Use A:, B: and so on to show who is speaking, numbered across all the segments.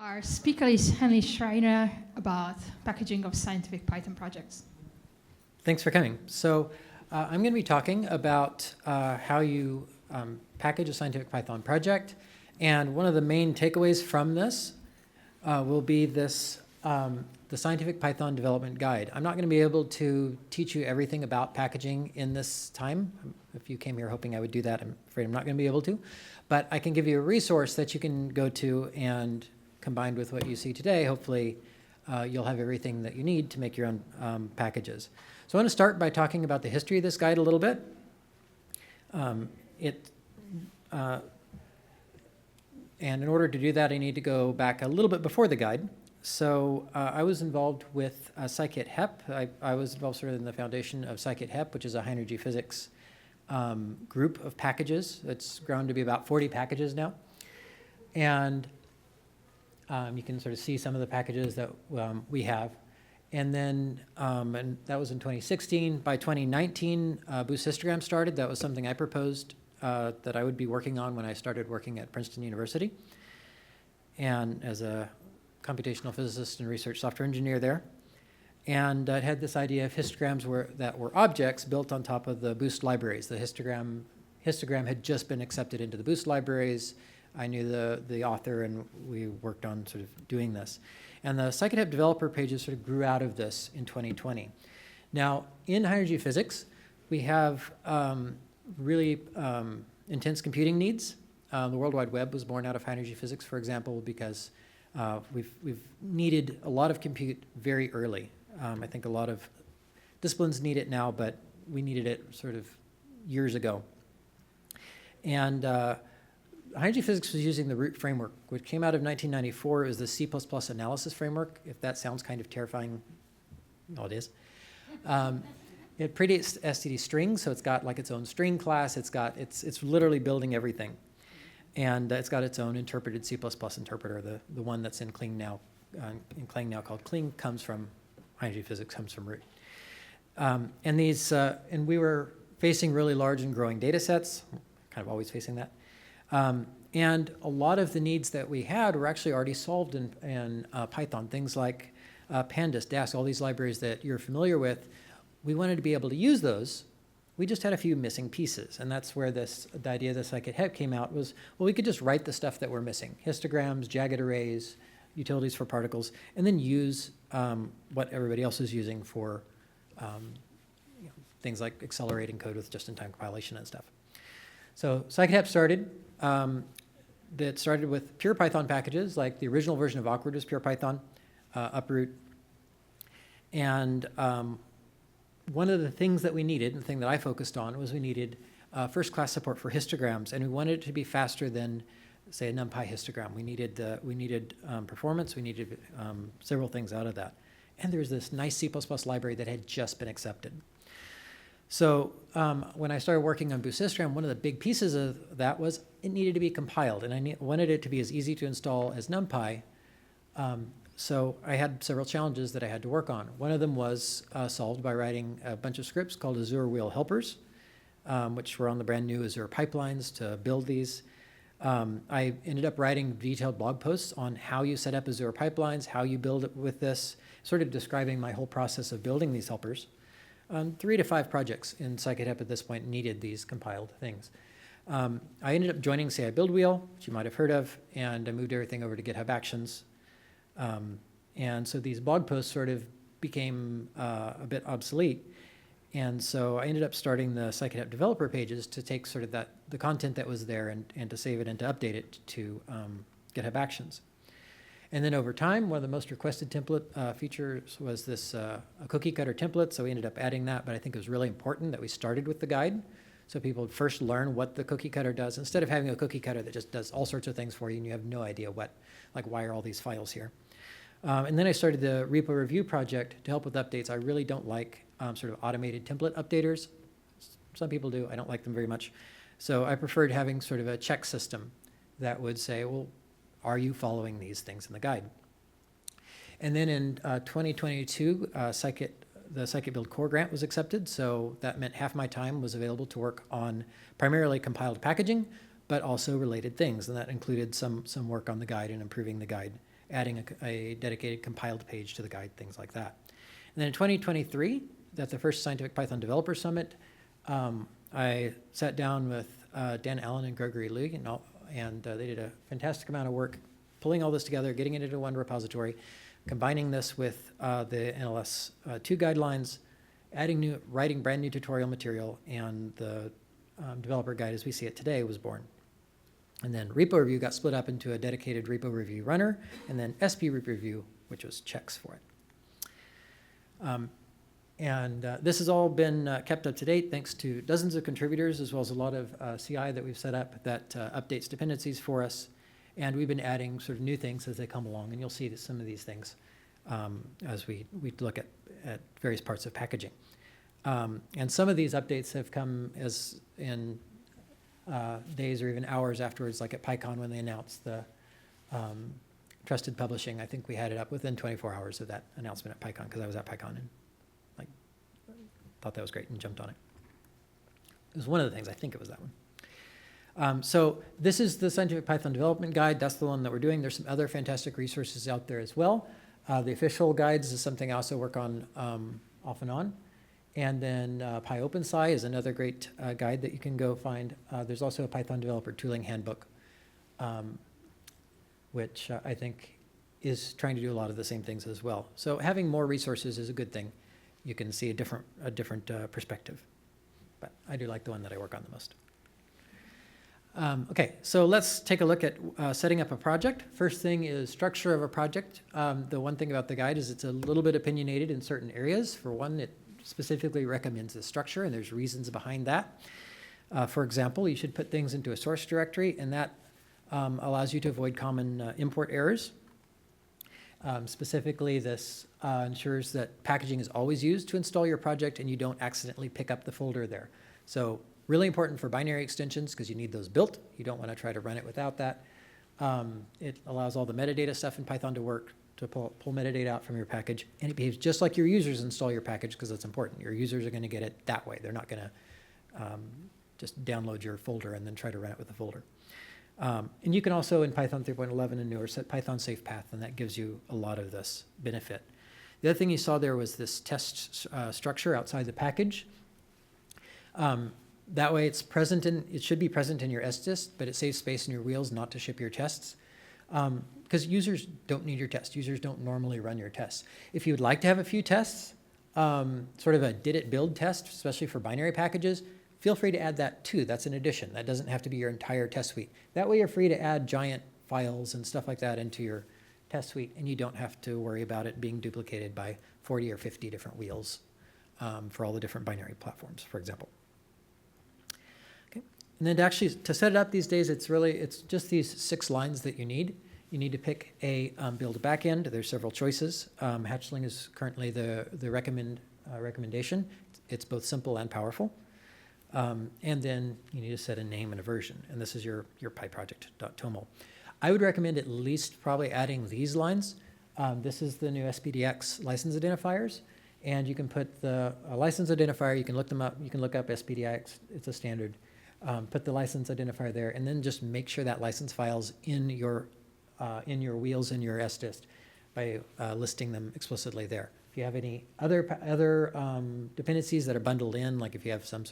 A: Our speaker is Henry Schreiner about packaging of scientific Python projects.
B: Thanks for coming. So I'm going to be talking about how you package a scientific Python project. And one of the main takeaways from this will be this, the Scientific Python Development Guide. I'm not going to be able to teach you everything about packaging in this time. If you came here hoping I would do that, I'm afraid I'm not going to be able to. But I can give you a resource that you can go to, and combined with what you see today, hopefully you'll have everything that you need to make your own packages. So I want to start by talking about the history of this guide a little bit. And in order to do that, I need to go back a little bit before the guide. So I was involved with scikit-hep. I was involved sort of in the foundation of scikit-hep, which is a high-energy physics group of packages. It's grown to be about 40 packages now. And you can sort of see some of the packages that we have. And then, and that was in 2016. By 2019, Boost Histogram started. That was something I proposed that I would be working on when I started working at Princeton University, and as a computational physicist and research software engineer there. And I had this idea of histograms that were objects built on top of the Boost libraries. The histogram had just been accepted into the Boost libraries. I knew the author, and we worked on sort of doing this. And the scikit-hep developer pages sort of grew out of this in 2020. Now, in high-energy physics, we have really intense computing needs. The World Wide Web was born out of high-energy physics, for example, because we've needed a lot of compute very early. I think a lot of disciplines need it now, but we needed it sort of years ago. And high-energy physics was using the root framework, which came out of 1994. It was the C++ analysis framework. If that sounds kind of terrifying, well, it is. It predates std string, so it's got like its own string class. It's literally building everything. And it's got its own interpreted C++ interpreter, the one that's in Clang now called Clang, comes from high-energy physics, comes from root. And we were facing really large and growing data sets, kind of always facing that. And a lot of the needs that we had were actually already solved in Python, things like pandas, Dask, all these libraries that you're familiar with. We wanted to be able to use those. We just had a few missing pieces, and that's where the idea of the scikit-hep came out was, well, we could just write the stuff that we're missing, histograms, jagged arrays, utilities for particles, and then use what everybody else is using for things like accelerating code with just-in-time compilation and stuff. So scikit-hep started. That started with pure Python packages, like the original version of Awkward was pure Python, uproot. And one of the things that we needed, and the thing that I focused on, was we needed first-class support for histograms, and we wanted it to be faster than, say, a NumPy histogram. We needed performance. We needed several things out of that. And there's this nice C++ library that had just been accepted. So when I started working on Boost Histogram, one of the big pieces of that was it needed to be compiled, and I wanted it to be as easy to install as NumPy. So I had several challenges that I had to work on. One of them was solved by writing a bunch of scripts called Azure Wheel Helpers, which were on the brand new Azure pipelines to build these. I ended up writing detailed blog posts on how you set up Azure pipelines, how you build it with this, sort of describing my whole process of building these helpers. 3 to 5 projects in scikit-hep at this point needed these compiled things. I ended up joining SciPy Build Wheel, which you might have heard of, and I moved everything over to GitHub Actions. And so these blog posts sort of became a bit obsolete. And so I ended up starting the scikit-hep developer pages to take sort of the content that was there and to save it and to update it to GitHub Actions. And then over time, one of the most requested template features was this a cookie cutter template. So we ended up adding that, but I think it was really important that we started with the guide, so people would first learn what the cookie cutter does, instead of having a cookie cutter that just does all sorts of things for you and you have no idea why are all these files here. And then I started the repo-review project to help with updates. I really don't like sort of automated template updaters. Some people do. I don't like them very much. So I preferred having sort of a check system that would say, well, are you following these things in the guide? And then in 2022, the Scikit Build Core grant was accepted, so that meant half my time was available to work on primarily compiled packaging, but also related things, and that included some work on the guide and improving the guide adding a dedicated compiled page to the guide, things like that. And then in 2023, at the first Scientific Python Developer Summit, I sat down with Dan Allen and Gregory Lee, and they did a fantastic amount of work pulling all this together, getting it into one repository, combining this with the NLS 2 guidelines, writing brand new tutorial material, and the developer guide as we see it today was born. And then repo-review got split up into a dedicated repo-review runner, and then SP repo-review, which was checks for it. This has all been kept up to date thanks to dozens of contributors, as well as a lot of CI that we've set up that updates dependencies for us. And we've been adding sort of new things as they come along, and you'll see that some of these things as we look at various parts of packaging. And some of these updates have come as in days or even hours afterwards, like at PyCon when they announced the trusted publishing. I think we had it up within 24 hours of that announcement at PyCon, because I was at PyCon and thought that was great and jumped on it. It was one of the things, I think it was that one. So this is the Scientific Python Development Guide. That's the one that we're doing. There's some other fantastic resources out there as well. The official guides is something I also work on off and on. And then PyOpenSci is another great guide that you can go find. There's also a Python Developer Tooling Handbook, which I think is trying to do a lot of the same things as well. So having more resources is a good thing. You can see a different perspective. But I do like the one that I work on the most. Okay, so let's take a look at setting up a project. First thing is structure of a project. The one thing about the guide is it's a little bit opinionated in certain areas. For one, it specifically recommends the structure, and there's reasons behind that. For example, you should put things into a source directory, and that allows you to avoid common import errors. Specifically, this ensures that packaging is always used to install your project and you don't accidentally pick up the folder there. So really important for binary extensions because you need those built. You don't want to try to run it without that. It allows all the metadata stuff in Python to work, to pull metadata out from your package. And it behaves just like your users install your package because that's important. Your users are going to get it that way. They're not going to just download your folder and then try to run it with the folder. And you can also, in Python 3.11 and newer, set Python safe path, and that gives you a lot of this benefit. The other thing you saw there was this test structure outside the package. That way it should be present in your sdist, but it saves space in your wheels not to ship your tests. Because users don't need your tests. Users don't normally run your tests. If you would like to have a few tests, sort of a did it build test, especially for binary packages, feel free to add that too. That's an addition. That doesn't have to be your entire test suite. That way you're free to add giant files and stuff like that into your test suite, and you don't have to worry about it being duplicated by 40 or 50 different wheels for all the different binary platforms, for example. Okay. And then to set it up these days, it's just these 6 lines that you need. You need to pick a build a backend. There's several choices. Hatchling is currently the recommendation. It's both simple and powerful. And then you need to set a name and a version. And this is your pyproject.toml. I would recommend at least probably adding these lines. This is the new SPDX license identifiers. And you can put the license identifier, you can look them up, you can look up SPDX, it's a standard. Put the license identifier there, and then just make sure that license file's in your wheels in your sdist by listing them explicitly there. If you have any other dependencies that are bundled in, like if you have some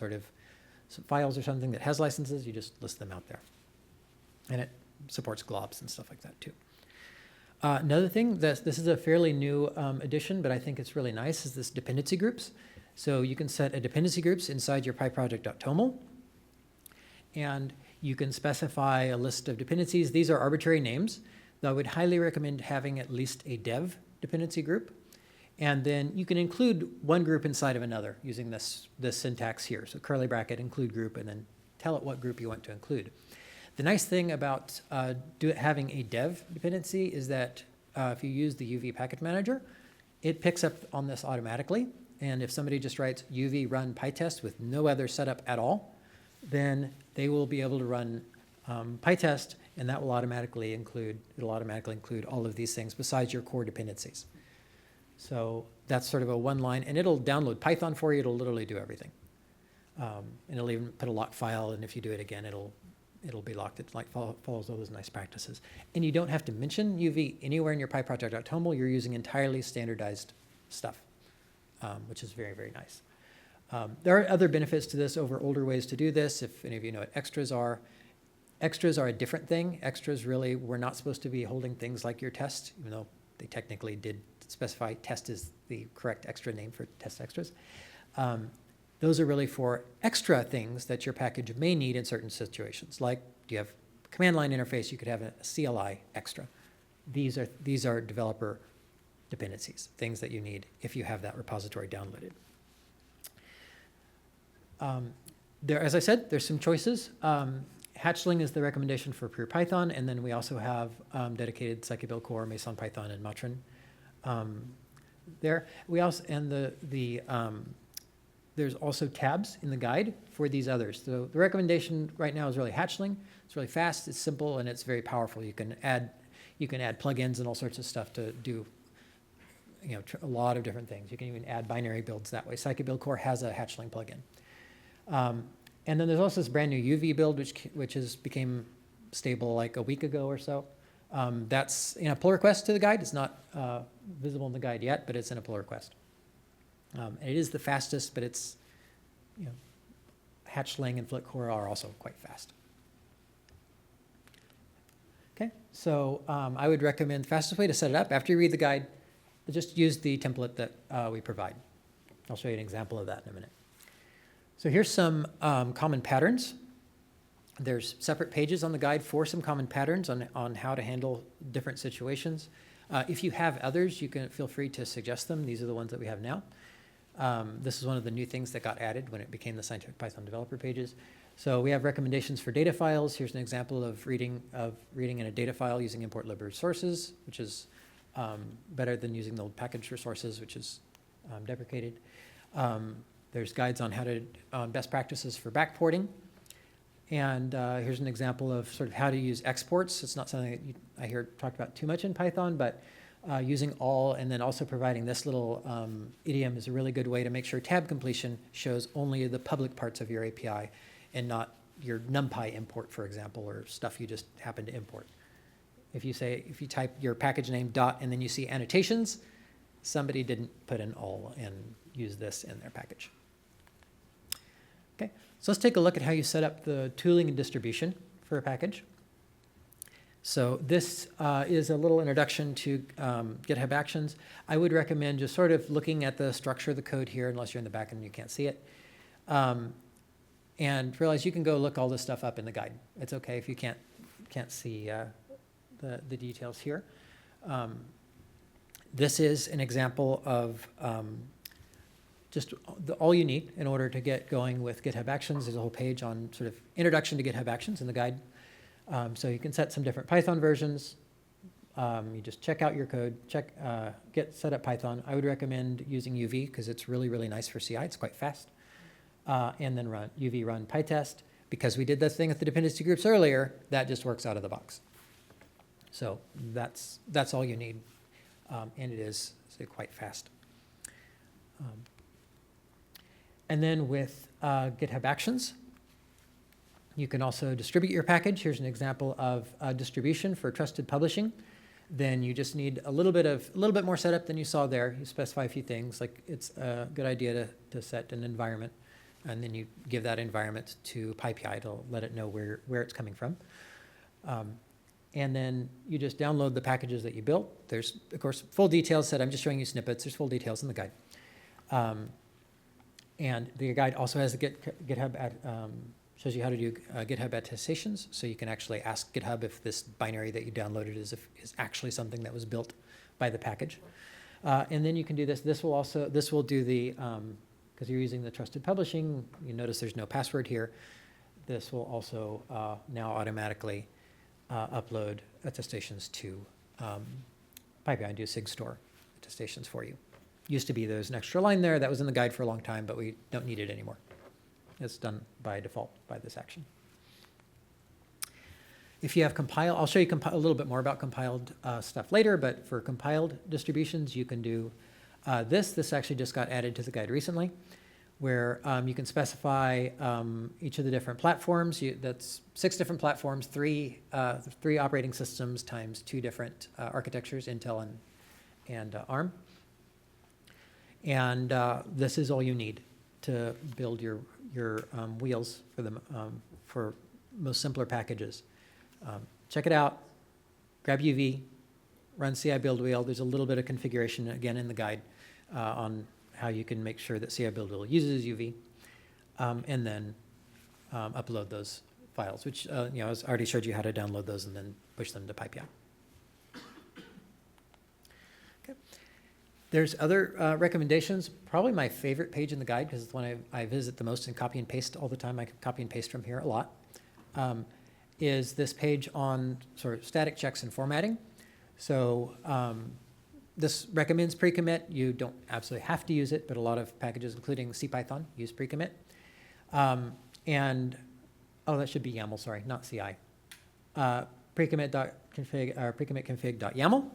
B: files or something that has licenses, you just list them out there. And it supports globs and stuff like that too. Another thing, this is a fairly new addition, but I think it's really nice, is this dependency groups. So you can set a dependency groups inside your pyproject.toml, and you can specify a list of dependencies. These are arbitrary names, though I would highly recommend having at least a dev dependency group. And then you can include one group inside of another using this syntax here. So curly bracket, include group, and then tell it what group you want to include. The nice thing about having a dev dependency is that if you use the UV package manager, it picks up on this automatically. And if somebody just writes UV run PyTest with no other setup at all, then they will be able to run PyTest, and that will automatically include all of these things besides your core dependencies. So that's sort of a one line, and it'll download Python for you. It'll literally do everything. And it'll even put a lock file, and if you do it again, it'll it'll be locked. It like follows all those nice practices. And you don't have to mention UV anywhere in your PyProject.toml. You're using entirely standardized stuff, which is very, very nice. There are other benefits to this over older ways to do this. If any of you know what extras are a different thing. Extras really were not supposed to be holding things like your test, even though they technically did specify test is the correct extra name for test extras. Those are really for extra things that your package may need in certain situations. Like, do you have a command line interface? You could have a CLI extra. These are developer dependencies, things that you need if you have that repository downloaded. As I said, there's some choices. Hatchling is the recommendation for pure Python, and then we also have dedicated scikit-built core, Meson Python, and Matrin there. We also there's also tabs in the guide for these others. So the recommendation right now is really Hatchling. It's really fast, it's simple, and it's very powerful. You can add plugins and all sorts of stuff to do a lot of different things. You can even add binary builds that way. Scikit-built core has a Hatchling plugin. And then there's also this brand new UV build, which became stable like a week ago or so. That's in a pull request to the guide. It's not visible in the guide yet, but it's in a pull request. And it is the fastest, but it's, Hatchling and FlitCore are also quite fast. Okay, so I would recommend the fastest way to set it up after you read the guide, just use the template that we provide. I'll show you an example of that in a minute. So here's some common patterns. There's separate pages on the guide for some common patterns on how to handle different situations. If you have others, you can feel free to suggest them. These are the ones that we have now. This is one of the new things that got added when it became the Scientific Python developer pages. So we have recommendations for data files. Here's an example of reading in a data file using import lib resources, which is better than using the old package resources, which is deprecated. There's guides on how to best practices for backporting. And here's an example of sort of how to use exports. It's not something that I hear talked about too much in Python, but using all and then also providing this little idiom is a really good way to make sure tab completion shows only the public parts of your API and not your NumPy import, for example, or stuff you just happen to import. If you type your package name dot and then you see annotations, somebody didn't put in all and use this in their package. Okay, so let's take a look at how you set up the tooling and distribution for a package. So this is a little introduction to GitHub Actions. I would recommend just sort of looking at the structure of the code here, unless you're in the back end and you can't see it. And realize you can go look all this stuff up in the guide. It's okay if you can't see the details here. This is an example of just all you need in order to get going with GitHub Actions. There's a whole page on sort of introduction to GitHub Actions in the guide. So you can set some different Python versions. You just check out your code, get set up Python. I would recommend using UV because it's really, really nice for CI. It's quite fast. And then UV run PyTest. Because we did this thing with the dependency groups earlier, that just works out of the box. So that's all you need. And it is quite fast. And then with GitHub Actions, you can also distribute your package. Here's an example of distribution for trusted publishing. Then you just need a little bit more setup than you saw there. You specify a few things, like it's a good idea to set an environment, and then you give that environment to PyPI to let it know where it's coming from. And then you just download the packages that you built. There's, of course, full details set. I'm just showing you snippets. There's full details in the guide. And the guide also has the GitHub shows you how to do GitHub attestations, so you can actually ask GitHub if this binary that you downloaded is actually something that was built by the package. And then you can do this. This will do the, because you're using the trusted publishing, you notice there's no password here. This will also now automatically upload attestations to PyPI and do SigStore attestations for you. Used to be there's an extra line there that was in the guide for a long time, but we don't need it anymore. It's done by default by this action. If you have compile, I'll show you a little bit more about compiled stuff later, but for compiled distributions, you can do this. This actually just got added to the guide recently, where you can specify each of the different platforms. That's 6 different platforms, three operating systems times 2 different architectures, Intel and ARM. And this is all you need to build your wheels for most simpler packages. Check it out. Grab UV, run CI build wheel. There's a little bit of configuration again in the guide on how you can make sure that CI build wheel uses UV, and then upload those files, which I already showed you how to download those and then push them to PyPI. Okay. There's other recommendations. Probably my favorite page in the guide, because it's the one I visit the most and copy and paste all the time. I can copy and paste from here a lot. Is this page on sort of static checks and formatting. So this recommends pre-commit. You don't absolutely have to use it, but a lot of packages, including CPython, use pre-commit. And, oh, that should be YAML, sorry, not CI. Pre-commit.config, or pre-commit-config.yaml.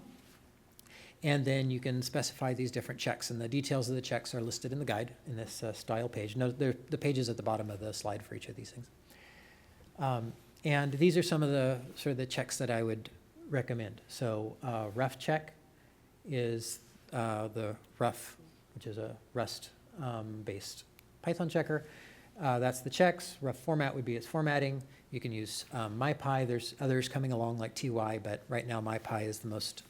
B: And then you can specify these different checks, and the details of the checks are listed in the guide in this style page. No, the pages at the bottom of the slide for each of these things. And these are some of the sort of the checks that I would recommend. So rough check is the rough, which is a Rust-based Python checker. That's the checks. Rough format would be its formatting. You can use MyPy. There's others coming along like TY, but right now MyPy is the most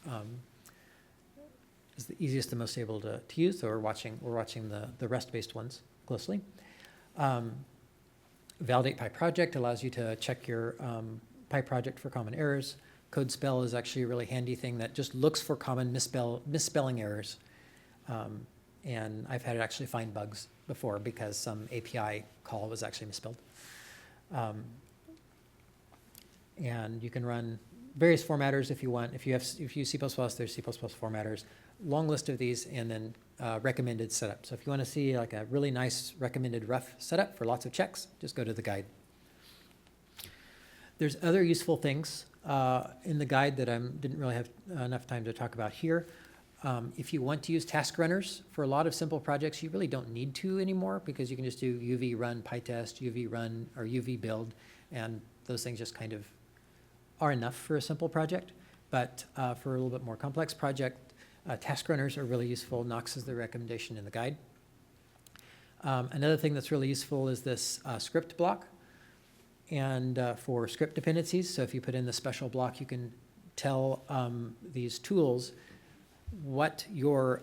B: is the easiest and most able to use. So we're watching the Rust-based ones closely. Validate PyProject allows you to check your PyProject for common errors. Code spell is actually a really handy thing that just looks for common misspelling errors. And I've had it actually find bugs before because some API call was actually misspelled. And you can run various formatters if you want. If you use C++, there's C++ formatters. Long list of these, and then recommended setup. So if you want to see like a really nice recommended rough setup for lots of checks, just go to the guide. There's other useful things in the guide that I didn't really have enough time to talk about here. If you want to use task runners for a lot of simple projects, you really don't need to anymore, because you can just do UV run PyTest, UV run, or UV build, and those things just kind of are enough for a simple project. But for a little bit more complex project, task runners are really useful. Nox is the recommendation in the guide. Another thing that's really useful is this script block. And for script dependencies, so if you put in the special block, you can tell these tools what your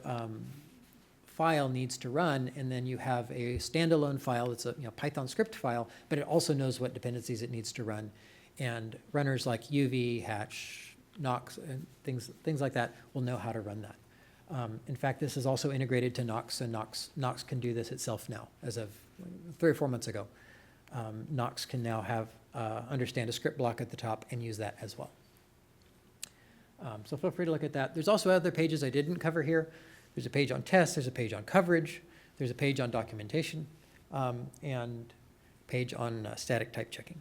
B: file needs to run, and then you have a standalone file that's a Python script file, but it also knows what dependencies it needs to run. And runners like UV, Hatch, Nox, and things like that will know how to run that. In fact, this is also integrated to Nox, and Nox can do this itself now. As of 3 or 4 months ago, Nox can now understand a script block at the top and use that as well. So feel free to look at that. There's also other pages I didn't cover here. There's a page on tests, there's a page on coverage, there's a page on documentation, and a page on static type checking.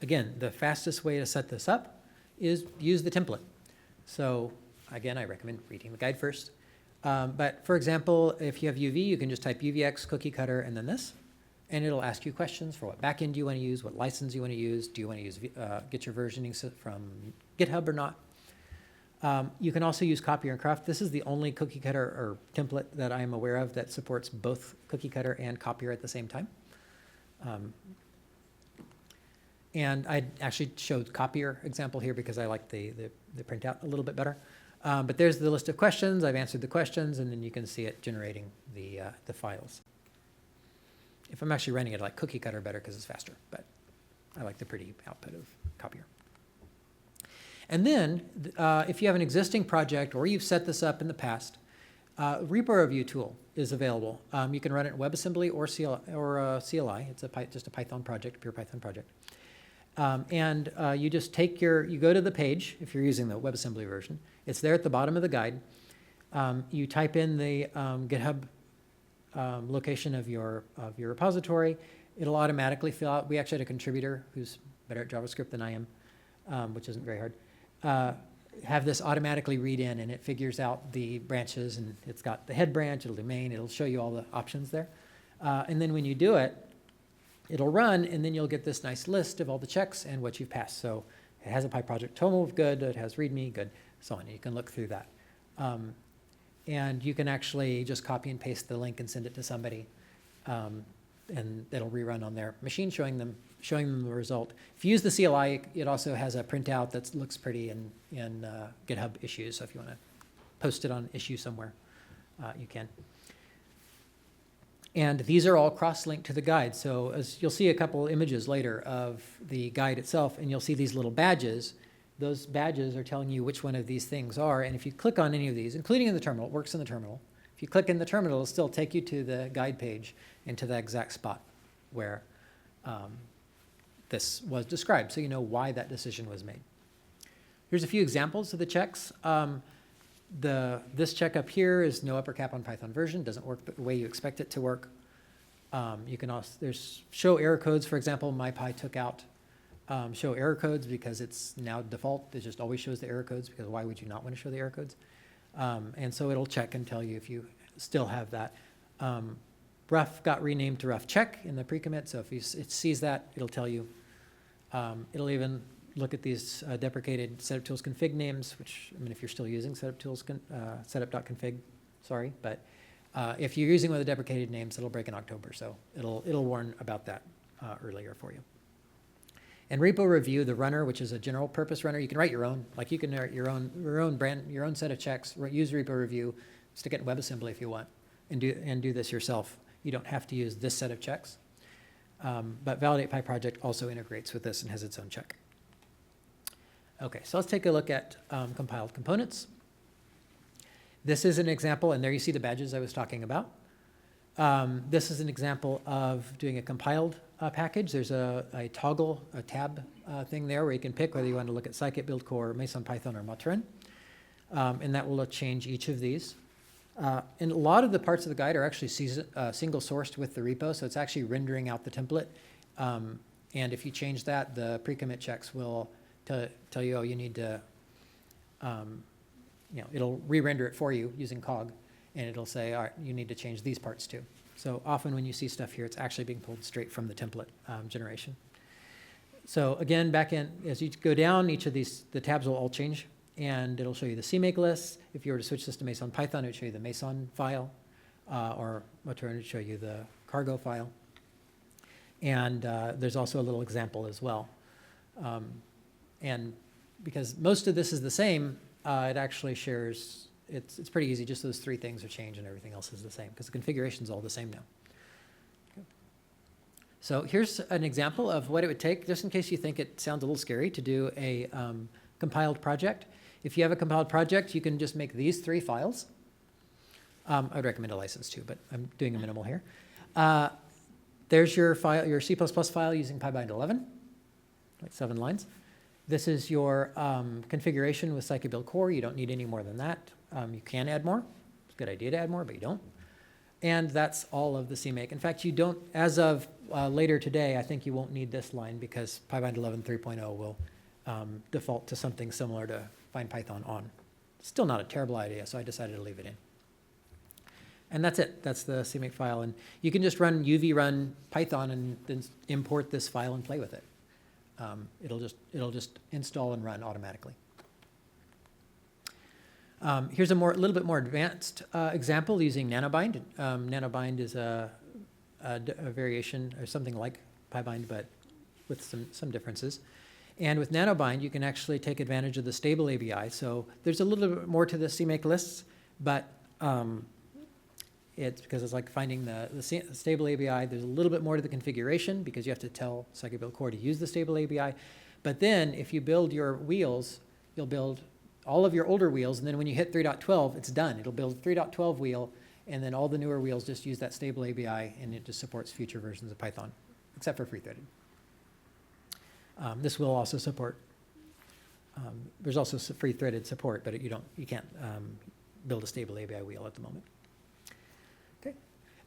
B: Again, the fastest way to set this up is use the template. So again, I recommend reading the guide first. But for example, if you have UV, you can just type UVX, cookie cutter, and then this. And it'll ask you questions for what backend do you want to use, what license you want to use, do you want to use get your versioning from GitHub or not. You can also use copier and craft. This is the only cookie cutter or template that I am aware of that supports both cookie cutter and copier at the same time. And I actually showed copier example here because I like the printout a little bit better. But there's the list of questions. I've answered the questions, and then you can see it generating the files. If I'm actually running it, I like cookie cutter better because it's faster, but I like the pretty output of copier. And then if you have an existing project or you've set this up in the past, repo-review tool is available. You can run it in WebAssembly or CLI. It's just a Python project, pure Python project. And you just take you go to the page, if you're using the WebAssembly version. It's there at the bottom of the guide. You type in the GitHub location of your repository. It'll automatically fill out. We actually had a contributor who's better at JavaScript than I am, which isn't very hard. have this automatically read in, and it figures out the branches, and it's got the head branch, it'll do main, it'll show you all the options there. And then when you do it, it'll run, and then you'll get this nice list of all the checks and what you've passed. So it has a PyProject total, good, it has README, good, so on. You can look through that. And you can actually just copy and paste the link and send it to somebody, and it'll rerun on their machine, showing them the result. If you use the CLI, it also has a printout that looks pretty in GitHub Issues. So if you want to post it on issue somewhere, you can. And these are all cross-linked to the guide. So as you'll see a couple images later of the guide itself, and you'll see these little badges. Those badges are telling you which one of these things are. And if you click on any of these, including in the terminal, it works in the terminal. If you click in the terminal, it'll still take you to the guide page and to the exact spot where this was described, so you know why that decision was made. Here's a few examples of the checks. This check up here is no upper cap on Python version, doesn't work the way you expect it to work. You can also, there's show error codes, for example. MyPy took out show error codes because it's now default. It just always shows the error codes, because why would you not want to show the error codes? And so it'll check and tell you if you still have that. Rough got renamed to rough check in the pre-commit, so if it sees that, it'll tell you. It'll even look at these deprecated setup tools config names, which, I mean, if you're still using setup tools, setup.config, sorry, but if you're using one of the deprecated names, it'll break in October, so it'll warn about that earlier for you. And repo-review, the runner, which is a general purpose runner, you can write your own. Like you can write your own set of checks, use repo-review, stick it in WebAssembly if you want, and do this yourself. You don't have to use this set of checks. But Validate PyProject also integrates with this and has its own check. Okay, so let's take a look at compiled components. This is an example, and there you see the badges I was talking about. This is an example of doing a compiled package. There's a toggle, a tab thing there where you can pick whether you want to look at scikit, build core, Meson Python, or Matrin. And that will change each of these. And a lot of the parts of the guide are actually single sourced with the repo, so it's actually rendering out the template. And if you change that, the pre-commit checks will tell you, oh, you need to, it'll re-render it for you using cog, and it'll say, all right, you need to change these parts too. So often when you see stuff here, it's actually being pulled straight from the template generation. So again, back in, as you go down, each of these, the tabs will all change, and it'll show you the CMake list. If you were to switch this to Meson Python, it would show you the Meson file, or Matrin would show you the cargo file. And there's also a little example as well. And because most of this is the same, it actually shares, it's pretty easy, just those three things are changed and everything else is the same, because the configuration is all the same now. Okay. So here's an example of what it would take, just in case you think it sounds a little scary, to do a compiled project. If you have a compiled project, you can just make these three files. I would recommend a license too, but I'm doing a minimal here. There's your file, your C++ file using PyBind 11, like 7 lines. This is your configuration with scikit build core. You don't need any more than that. You can add more. It's a good idea to add more, but you don't. And that's all of the CMake. In fact, you don't, as of later today, I think you won't need this line because PyBind 11 3.0 will default to something similar to find Python on. Still not a terrible idea, so I decided to leave it in. And that's it. That's the CMake file. And you can just run UV run Python and then import this file and play with it. It'll just install and run automatically. Here's a little bit more advanced example using nanobind. Nanobind is a variation or something like PyBind, but with some differences. And with nanobind, you can actually take advantage of the stable ABI. So there's a little bit more to the CMake lists, but it's because it's like finding the stable ABI. There's a little bit more to the configuration because you have to tell scikit build core to use the stable ABI. But then if you build your wheels, you'll build all of your older wheels, and then when you hit 3.12, it's done. It'll build 3.12 wheel, and then all the newer wheels just use that stable ABI, and it just supports future versions of Python, except for free-threaded. This will also support, there's also free-threaded support, but you can't build a stable ABI wheel at the moment. Okay.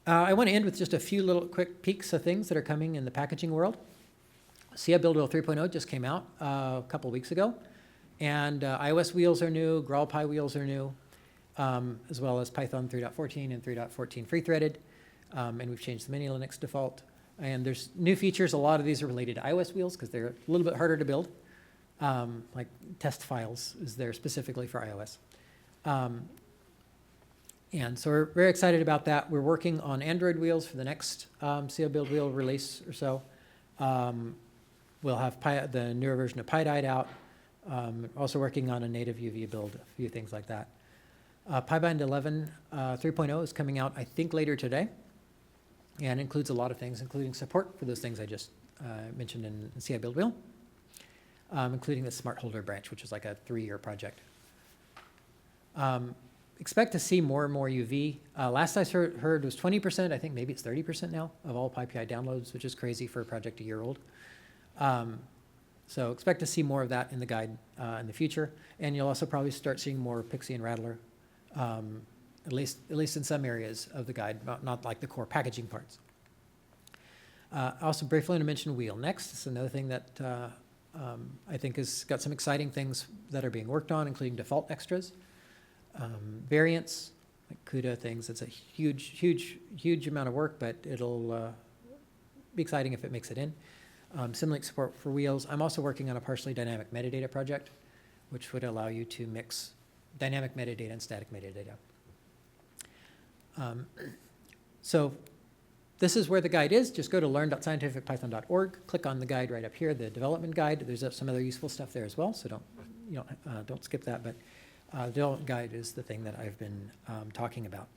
B: I want to end with just a few little quick peeks of things that are coming in the packaging world. CI Build Wheel 3.0 just came out a couple weeks ago. And iOS wheels are new, GraalPy wheels are new, as well as Python 3.14 and 3.14 free-threaded. And we've changed the mini Linux default. And there's new features. A lot of these are related to iOS wheels because they're a little bit harder to build. Like test files is there specifically for iOS. And so we're very excited about that. We're working on Android wheels for the next CO build wheel release or so. We'll have the newer version of PyDide out. Also working on a native UV build, a few things like that. PyBind 11 3.0 is coming out, I think, later today, and includes a lot of things, including support for those things I just mentioned in CI build wheel, including the smart holder branch, which is like a 3-year project. Expect to see more and more UV. Last I heard was 20%. I think maybe it's 30% now of all PyPI downloads, which is crazy for a project a year old. So expect to see more of that in the guide in the future. And you'll also probably start seeing more Pixie and Rattler, at least in some areas of the guide, not like the core packaging parts. I also briefly want to mention Wheel Next. It's another thing that I think has got some exciting things that are being worked on, including default extras. Variants, like CUDA things. It's a huge amount of work, but it'll be exciting if it makes it in. Symlink support for wheels. I'm also working on a partially dynamic metadata project, which would allow you to mix dynamic metadata and static metadata. So this is where the guide is. Just go to learn.scientificpython.org, click on the guide right up here, the development guide. There's some other useful stuff there as well, so don't skip that. But the development guide is the thing that I've been talking about.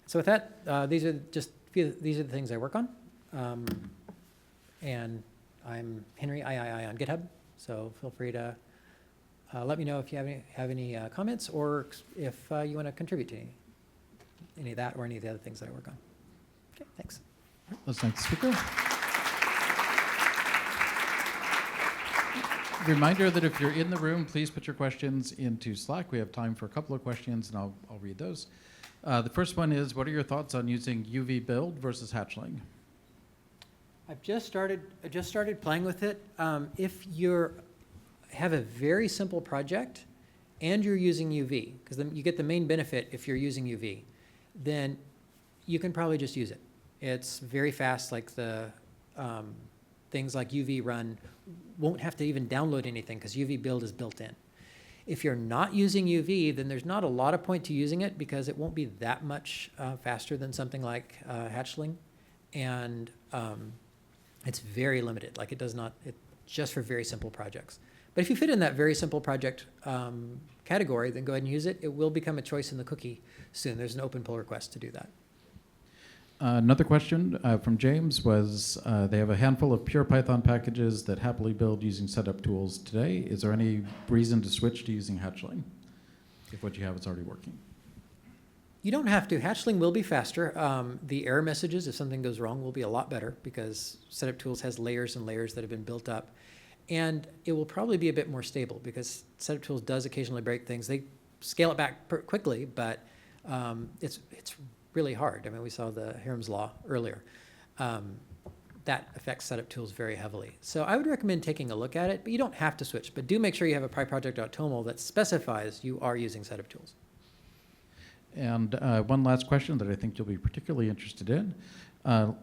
B: So with that, these are the things I work on. And I'm Henry III on GitHub, so feel free to let me know if you have any comments or if you want to contribute to any of that or any of the other things that I work on. Okay, thanks.
C: Let's thank the speaker. Reminder that if you're in the room, please put your questions into Slack. We have time for a couple of questions, and I'll read those. The first one is, what are your thoughts on using UV build versus hatchling?
B: I just started playing with it. If you have a very simple project and you're using UV, because then you get the main benefit if you're using UV, then you can probably just use it. It's very fast, like the things like UV run won't have to even download anything because UV build is built in. If you're not using UV, then there's not a lot of point to using it because it won't be that much faster than something like hatchling. And it's very limited. Like it's just for very simple projects. But if you fit in that very simple project category, then go ahead and use it. It will become a choice in the cookie soon. There's an open pull request to do that.
C: Another question from James was, they have a handful of pure Python packages that happily build using setup tools today. Is there any reason to switch to using hatchling if what you have is already working?
B: You don't have to. Hatchling will be faster. The error messages, if something goes wrong, will be a lot better because setup tools has layers and layers that have been built up. And it will probably be a bit more stable because setup tools does occasionally break things. They scale it back quickly, but it's really hard. I mean, we saw the Hiram's law earlier. That affects setup tools very heavily. So I would recommend taking a look at it, but you don't have to switch. But do make sure you have a pyproject.toml that specifies you are using setup tools.
C: And one last question that I think you'll be particularly interested in.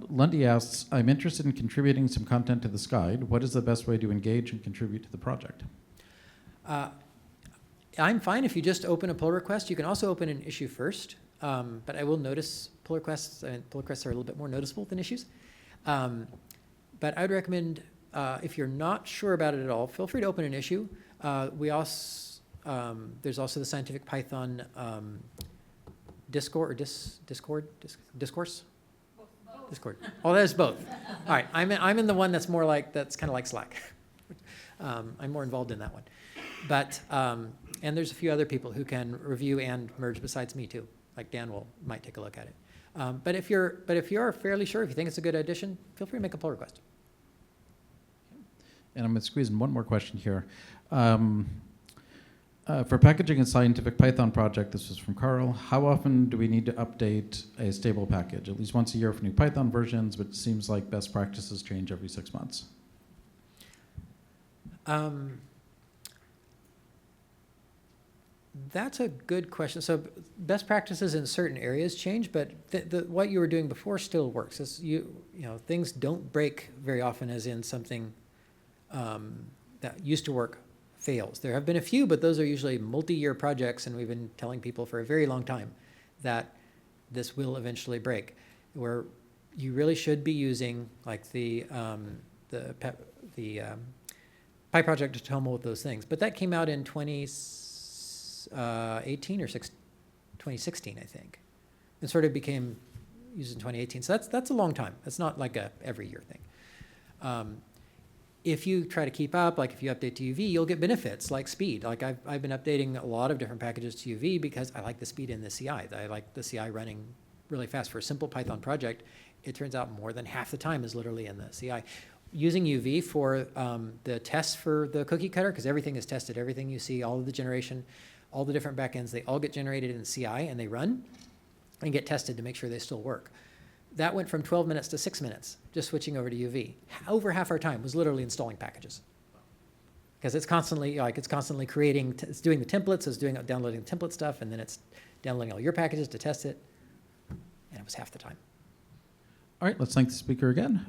C: Lundy asks, I'm interested in contributing some content to this guide. What is the best way to engage and contribute to the project?
B: I'm fine if you just open a pull request. You can also open an issue first, but I will notice pull requests, and pull requests are a little bit more noticeable than issues. But I would recommend, if you're not sure about it at all, feel free to open an issue. There's also the Scientific Python Discord or Discourse? Discord. Oh, there's both. All right, I'm in the one that's more like, that's kind of like Slack. I'm more involved in that one. But, and there's a few other people who can review and merge besides me too. Like Dan might take a look at it. But if you're fairly sure, if you think it's a good addition, feel free to make a pull request.
C: And I'm going to squeeze in one more question here. For packaging a scientific Python project, this was from Carl, how often do we need to update a stable package? At least once a year for new Python versions, but it seems like best practices change every 6 months.
B: That's a good question. So best practices in certain areas change, but what you were doing before still works. Things don't break very often, as in something that used to work fails. There have been a few, but those are usually multi-year projects, and we've been telling people for a very long time that this will eventually break. Where you really should be using like the Pi project to tumble with those things. But that came out in 2018 or 2016, I think. It sort of became used in 2018. So that's a long time. That's not like a every year thing. If you try to keep up, like if you update to UV, you'll get benefits like speed. Like I've been updating a lot of different packages to UV because I like the speed in the CI. I like the CI running really fast. For a simple Python project, it turns out more than half the time is literally in the CI. Using UV for the tests for the cookie cutter, because everything is tested, everything you see, all of the generation, all the different backends, they all get generated in CI and they run and get tested to make sure they still work. That went from 12 minutes to 6 minutes, just switching over to UV. Over half our time was literally installing packages. Because it's constantly creating, it's doing the templates, it's downloading the template stuff, and then it's downloading all your packages to test it, and it was half the time.
C: All right, let's thank the speaker again.